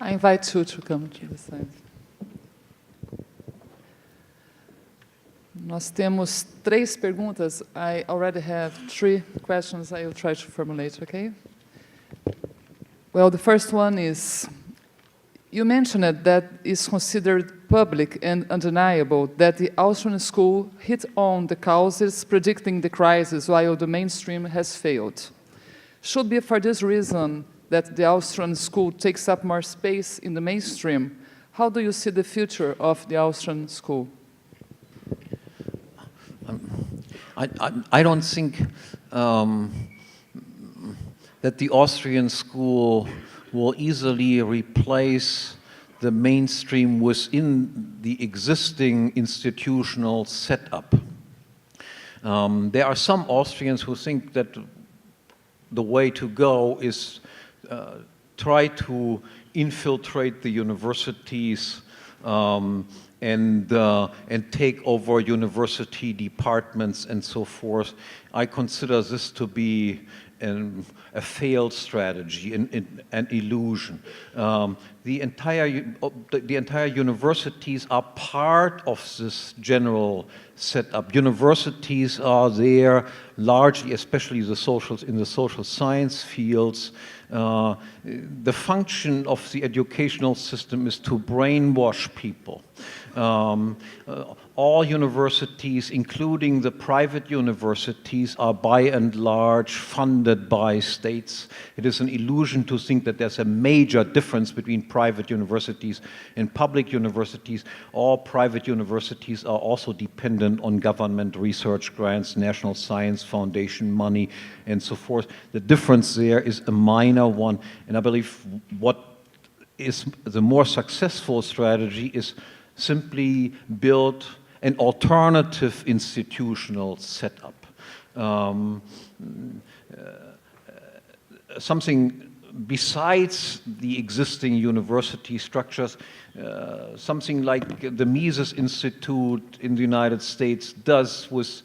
I invite you to come to the side. Nós temos 3 perguntas. I already have 3 questions I will try to formulate, okay? Well, the first one is, you mentioned that it's considered public and undeniable that the Austrian school hit on the causes predicting the crisis while the mainstream has failed. Should be for this reason that the Austrian school takes up more space in the mainstream. How do you see the future of the Austrian school? I don't think that the Austrian school will easily replace the mainstream within the existing institutional setup. There are some Austrians who think that the way to go is try to infiltrate the universities and take over university departments and so forth. I consider this to be a failed strategy, an illusion. The entire universities are part of this general setup. Universities are there largely, especially in the social science fields. The function of the educational system is to brainwash people. All universities, including the private universities, are by and large funded by states. It is an illusion to think that there's a major difference between private universities and public universities. All private universities are also dependent on government research grants, National Science Foundation money, and so forth. The difference there is a minor one, and I believe what is the more successful strategy is simply build an alternative institutional setup. Something besides the existing university structures, something like the Mises Institute in the United States does with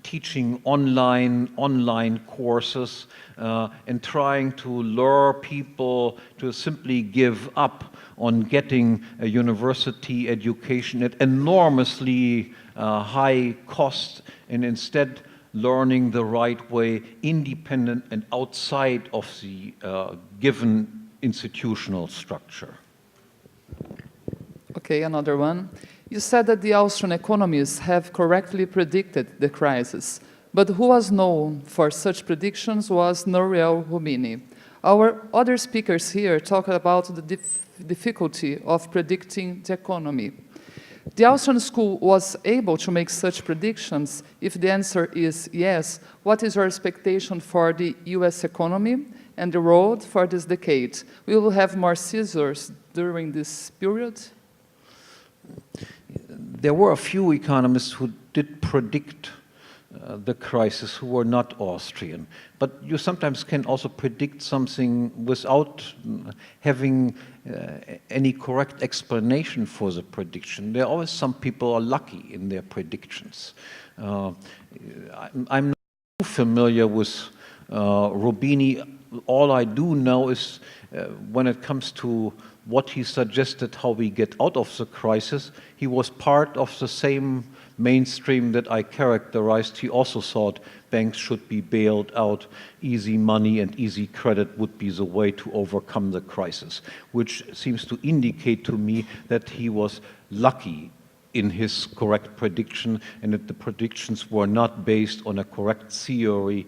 teaching online courses and trying to lure people to simply give up on getting a university education at enormously high cost and instead learning the right way, independent and outside of the given institutional structure. Okay, another one. You said that the Austrian economists have correctly predicted the crisis, but who was known for such predictions was Nouriel Roubini. Our other speakers here talked about the difficulty of predicting the economy. The Austrian school was able to make such predictions. If the answer is yes, what is your expectation for the US economy and the road for this decade? We will have more scissors during this period? There were a few economists who did predict the crisis who were not Austrian. But you sometimes can also predict something without having any correct explanation for the prediction. There are always some people are lucky in their predictions. I'm not too familiar with Roubini. All I do know is when it comes to what he suggested how we get out of the crisis, he was part of the same mainstream that I characterized. He also thought banks should be bailed out, easy money and easy credit would be the way to overcome the crisis, which seems to indicate to me that he was lucky in his correct prediction and that the predictions were not based on a correct theory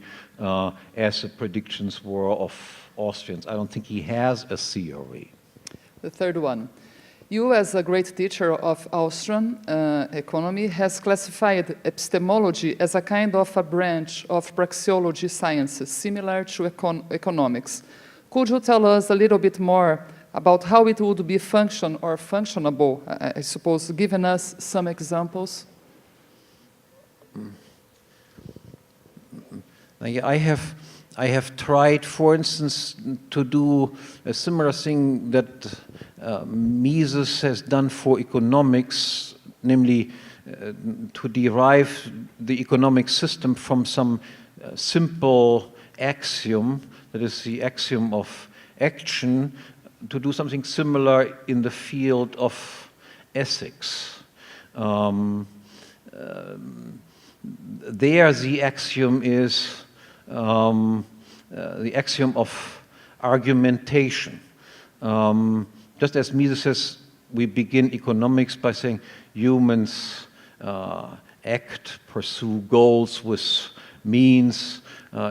as the predictions were of Austrians. I don't think he has a theory. The third one. You, as a great teacher of Austrian economy, has classified epistemology as a kind of a branch of praxeology sciences, similar to economics. Could you tell us a little bit more about how it would be functionable, I suppose, giving us some examples? I have tried, for instance, to do a similar thing that Mises has done for economics, namely to derive the economic system from some simple axiom, that is the axiom of action, to do something similar in the field of ethics. There, the axiom is the axiom of argumentation. Just as Mises says, we begin economics by saying humans act, pursue goals with means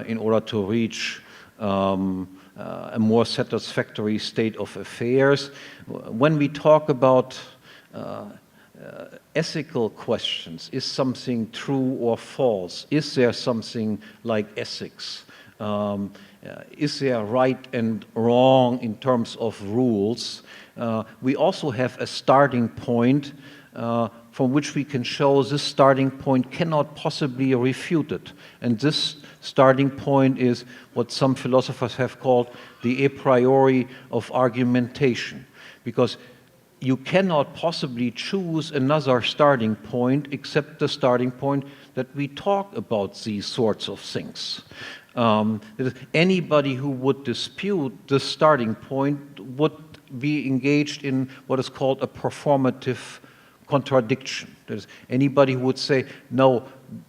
in order to reach a more satisfactory state of affairs. When we talk about ethical questions, is something true or false? Is there something like ethics? Is there right and wrong in terms of rules? We also have a starting point from which we can show this starting point cannot possibly be refuted. And this starting point is what some philosophers have called the a priori of argumentation. Because you cannot possibly choose another starting point except the starting point that we talk about these sorts of things. Anybody who would dispute this starting point would be engaged in what is called a performative contradiction. That is, anybody who would say, no,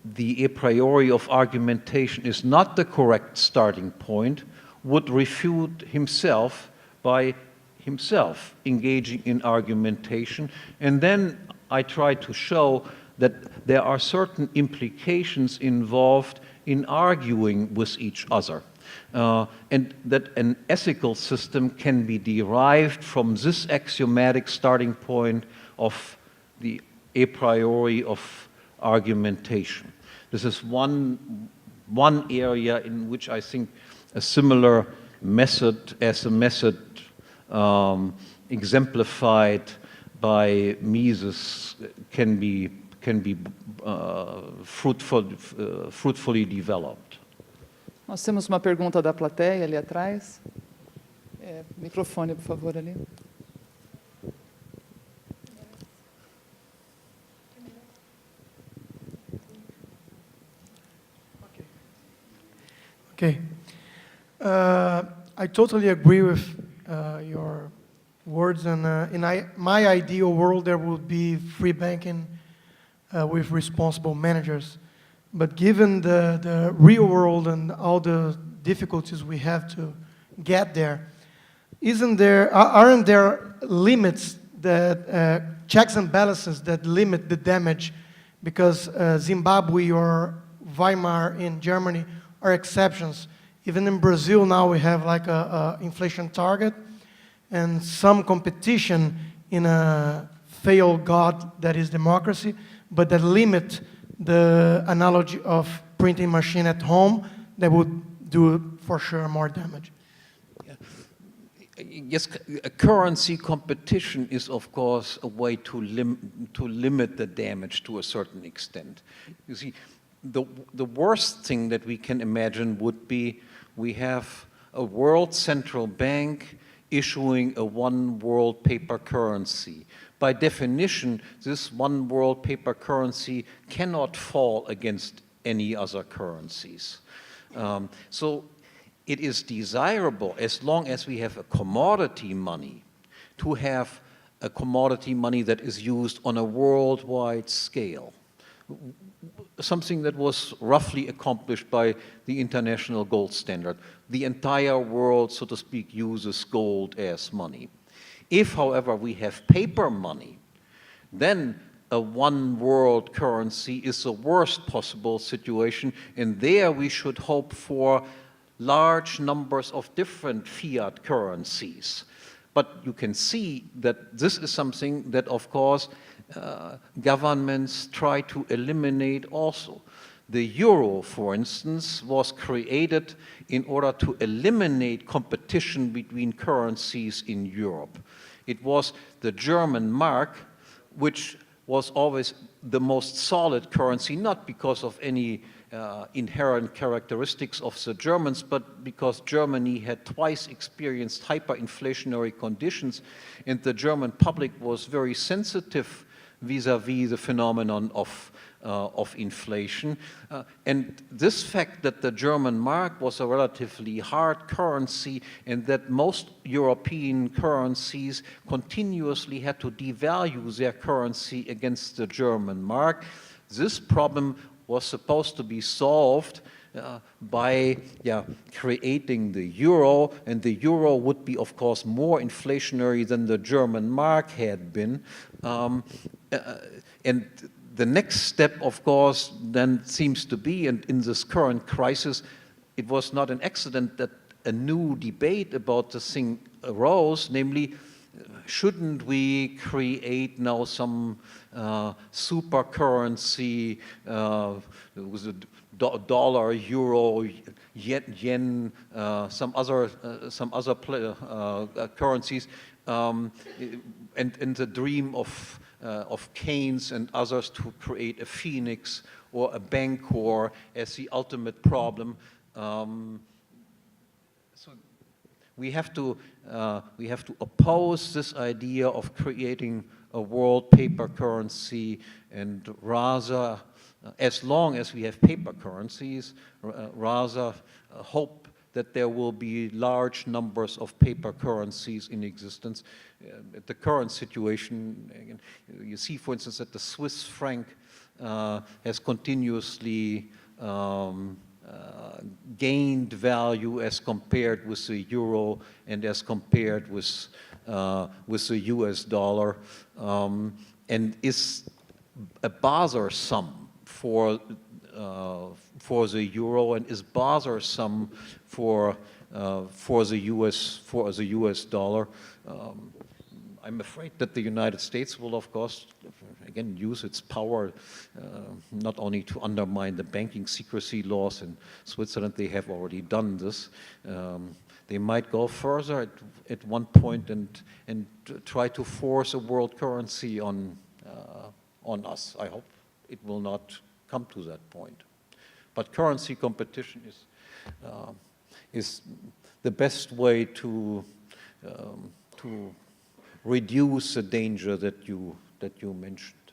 the a priori of argumentation is not the correct starting point, would refute himself by himself engaging in argumentation. And then I try to show that there are certain implications involved in arguing with each other. And that an ethical system can be derived from this axiomatic starting point of the a priori of argumentation. This is one area in which I think a similar method as a method exemplified by Mises can be fruitfully developed. Nós temos uma pergunta da plateia ali atrás. Microfone, por favor, ali. Okay. I totally agree with your words, and in my ideal world there would be free banking with responsible managers. But given the real world and all the difficulties we have to get there, aren't there limits that checks and balances that limit the damage? Because Zimbabwe or Weimar in Germany are exceptions. Even in Brazil now we have like a inflation target and some competition in a failed god that is democracy, but that limit the analogy of printing machine at home that would do for sure more damage. Yes, a currency competition is, of course, a way to limit the damage to a certain extent. You see, the worst thing that we can imagine would be we have a world central bank issuing a one world paper currency. By definition, this one world paper currency cannot fall against any other currencies. So it is desirable, as long as we have a commodity money, to have a commodity money that is used on a worldwide scale. Something that was roughly accomplished by the international gold standard. The entire world, so to speak, uses gold as money. If, however, we have paper money, then a one world currency is the worst possible situation, and there we should hope for large numbers of different fiat currencies. But you can see that this is something that, of course, governments try to eliminate also. The euro, for instance, was created in order to eliminate competition between currencies in Europe. It was the German mark, which was always the most solid currency, not because of any inherent characteristics of the Germans, but because Germany had twice experienced hyperinflationary conditions, and the German public was very sensitive vis-à-vis the phenomenon of of inflation. And this fact that the German mark was a relatively hard currency and that most European currencies continuously had to devalue their currency against the German mark, this problem was supposed to be solved by creating the euro, and the euro would be, of course, more inflationary than the German mark had been. And the next step, of course, then seems to be, and in this current crisis, it was not an accident that a new debate about the thing arose, namely, shouldn't we create now some super currency with a dollar, euro, yen, some other currencies, and the dream of Keynes and others to create a phoenix or a bancor as the ultimate problem. So we have to oppose this idea of creating a world paper currency, and rather, as long as we have paper currencies, rather hope that there will be large numbers of paper currencies in existence. At the current situation, you see, for instance, that the Swiss franc has continuously gained value as compared with the euro and as compared with the US dollar, and is a bothersome for the euro and is bothersome for the US dollar. I'm afraid that the United States will, of course, again, use its power not only to undermine the banking secrecy laws in Switzerland. They have already done this. They might go further at one point and try to force a world currency on us. I hope it will not come to that point. But currency competition is the best way to reduce the danger that you mentioned.